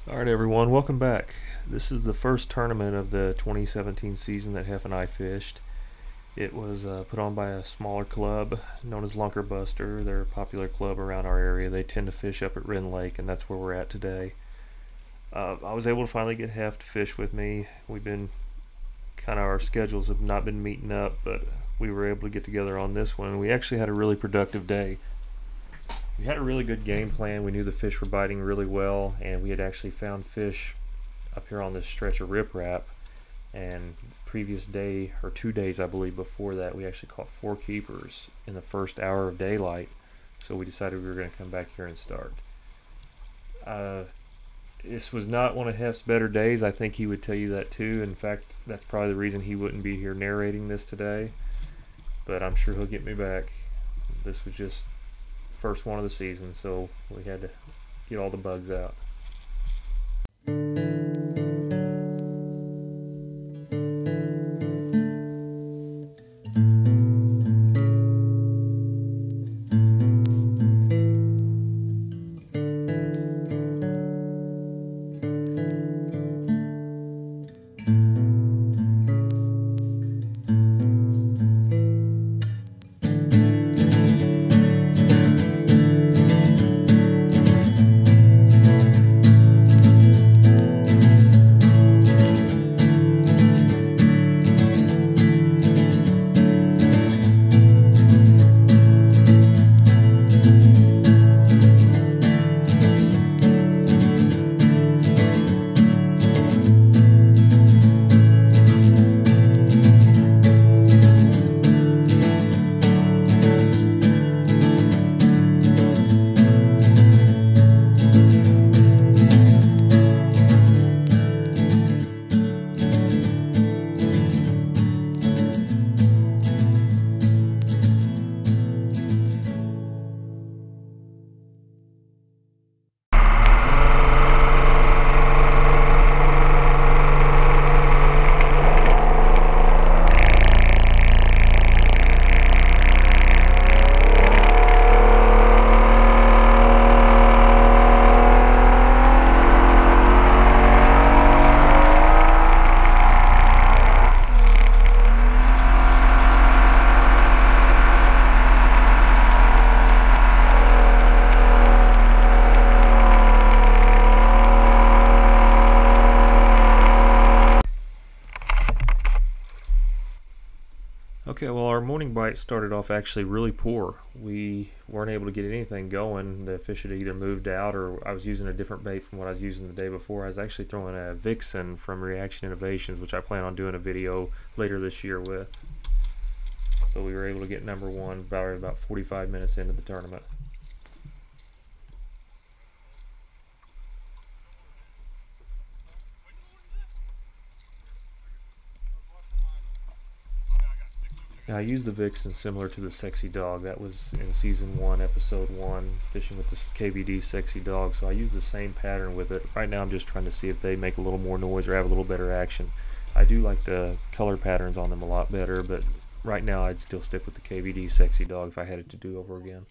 Alright everyone, welcome back. This is the first tournament of the 2017 season that Hef and I fished. It was put on by a smaller club known as Lunker Buster. They're a popular club around our area. They tend to fish up at Rend Lake, and that's where we're at today. I was able to finally get Hef to fish with me. We've been our schedules have not been meeting up, but we were able to get together on this one. We actually had a really productive day. We had a really good game plan. We knew the fish were biting really well, and we had actually found fish up here on this stretch of riprap. And previous day, or 2 days I believe before that, we actually caught 4 keepers in the first hour of daylight. So we decided we were going to come back here and start. This was not one of Hef's better days. I think he would tell you that too. In fact, that's probably the reason he wouldn't be here narrating this today. But I'm sure he'll get me back. This was just first one of the season, so we had to get all the bugs out. Okay, well, our morning bite started off actually really poor. We weren't able to get anything going. The fish had either moved out, or I was using a different bait from what I was using the day before. I was actually throwing a Vixen from Reaction Innovations, which I plan on doing a video later this year with. But we were able to get number one about 45 minutes into the tournament. Now, I used the Vixen similar to the Sexy Dog. That was in Season 1, Episode 1, fishing with this KVD Sexy Dog. So I used the same pattern with it. Right now I'm just trying to see if they make a little more noise or have a little better action. I do like the color patterns on them a lot better, but right now I'd still stick with the KVD Sexy Dog if I had it to do over again.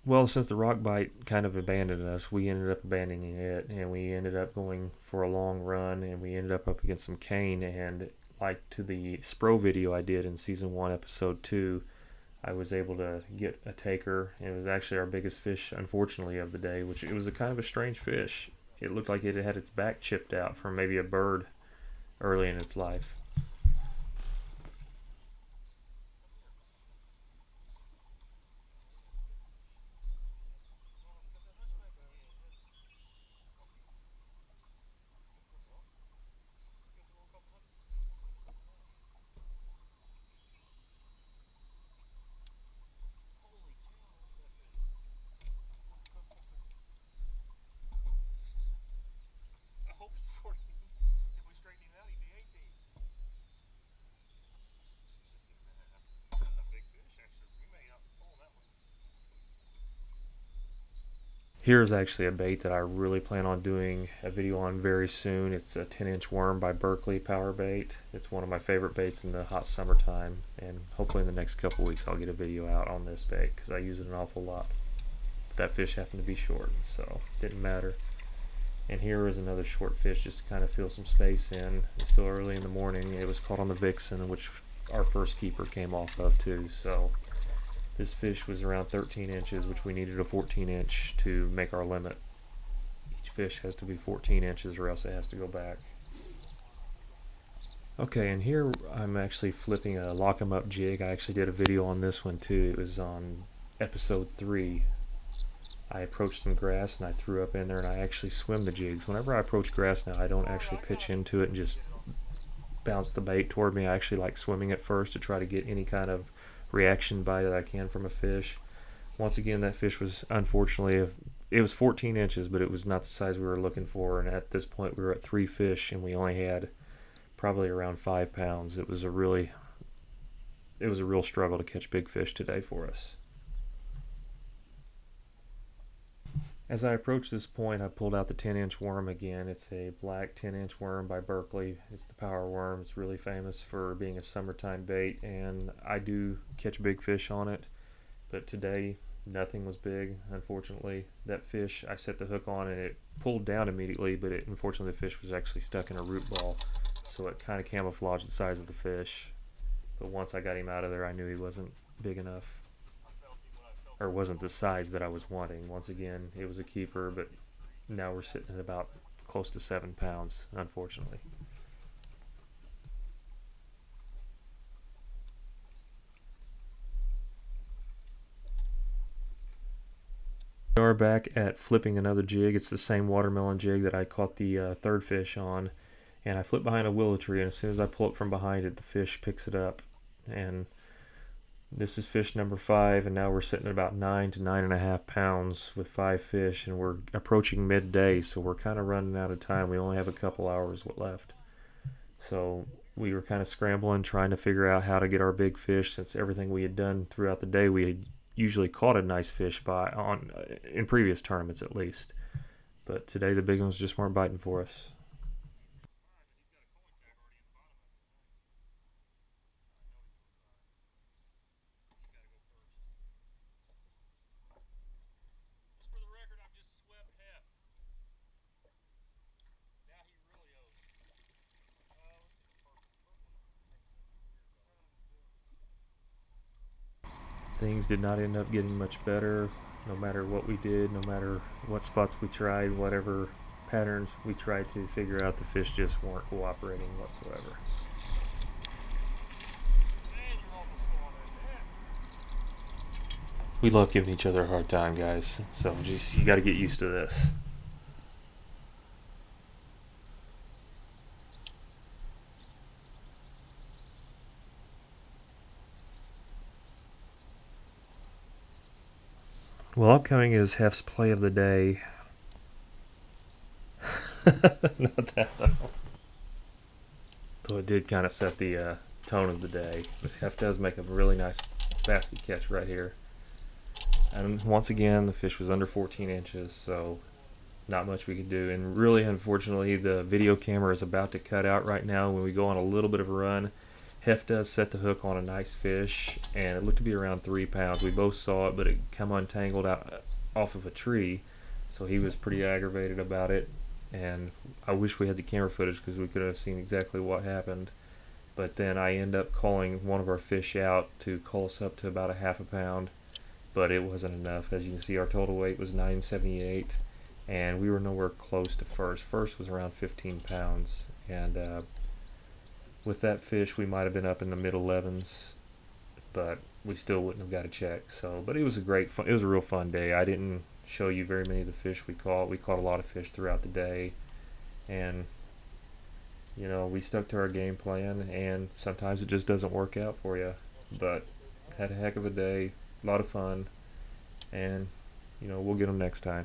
Well, since the rock bite kind of abandoned us, we ended up abandoning it, and we ended up going for a long run, and we ended up against some cane. And like to the Spro video I did in Season 1, Episode 2, I was able to get a taker. It was actually our biggest fish, unfortunately, of the day, which it was a kind of a strange fish. It looked like it had its back chipped out from maybe a bird early in its life. Here's actually a bait that I really plan on doing a video on very soon. It's a 10-inch worm by Berkeley power bait. It's one of my favorite baits in the hot summertime, and hopefully in the next couple weeks I'll get a video out on this bait because I use it an awful lot. But that fish happened to be short, so it didn't matter. And here is another short fish just to kind of fill some space in. It's still early in the morning. It was caught on the Vixen, which our first keeper came off of too. So this fish was around 13 inches, which we needed a 14-inch to make our limit. Each fish has to be 14 inches or else it has to go back. Okay, and here I'm actually flipping a lock 'em up jig. I actually did a video on this one too. It was on episode 3. I approached some grass and I threw up in there, and I actually swim the jigs. Whenever I approach grass now, I don't actually pitch into it and just bounce the bait toward me. I actually like swimming it first to try to get any kind of reaction bite that I can from a fish. Once again, that fish was, unfortunately, it was 14 inches, but it was not the size we were looking for, and at this point we were at 3 fish and we only had probably around 5 pounds. It was a real struggle to catch big fish today for us. As I approached this point, I pulled out the 10-inch worm again. It's a black 10-inch worm by Berkeley. It's the power worm. It's really famous for being a summertime bait, and I do catch big fish on it. But today, nothing was big, unfortunately. That fish, I set the hook on and it pulled down immediately, but unfortunately the fish was actually stuck in a root ball, so it kind of camouflaged the size of the fish. But once I got him out of there, I knew he wasn't big enough, or wasn't the size that I was wanting. Once again, it was a keeper, but now we're sitting at about close to 7 pounds, unfortunately. We are back at flipping another jig. It's the same watermelon jig that I caught the third fish on, and I flip behind a willow tree, and as soon as I pull it from behind it, the fish picks it up. And this is fish number 5, and now we're sitting at about 9 to 9.5 pounds with 5 fish, and we're approaching midday, so we're kind of running out of time. We only have a couple hours left. So we were kind of scrambling, trying to figure out how to get our big fish, since everything we had done throughout the day, we had usually caught a nice fish in previous tournaments at least. But today the big ones just weren't biting for us. Things did not end up getting much better, no matter what we did, no matter what spots we tried, whatever patterns we tried to figure out, the fish just weren't cooperating whatsoever. We love giving each other a hard time, guys, so just you got to get used to this. Well, upcoming is Hef's play of the day. Not that though. Though it did kind of set the tone of the day. But Hef does make a really nice basket catch right here. And once again, the fish was under 14 inches, so not much we could do. And really, unfortunately, the video camera is about to cut out right now when we go on a little bit of a run. Hef does set the hook on a nice fish, and it looked to be around 3 pounds. We both saw it, but it come untangled out off of a tree, so he was pretty aggravated about it. And I wish we had the camera footage because we could have seen exactly what happened. But then I end up calling one of our fish out to call us up to about a half a pound, but it wasn't enough. As you can see, our total weight was 978, and we were nowhere close to first. First was around 15 pounds, and with that fish, we might have been up in the mid-11s, but we still wouldn't have got a check. So, but it was it was a real fun day. I didn't show you very many of the fish we caught. We caught a lot of fish throughout the day, and you know, we stuck to our game plan, and sometimes it just doesn't work out for you. But had a heck of a day, a lot of fun, and you know, we'll get them next time.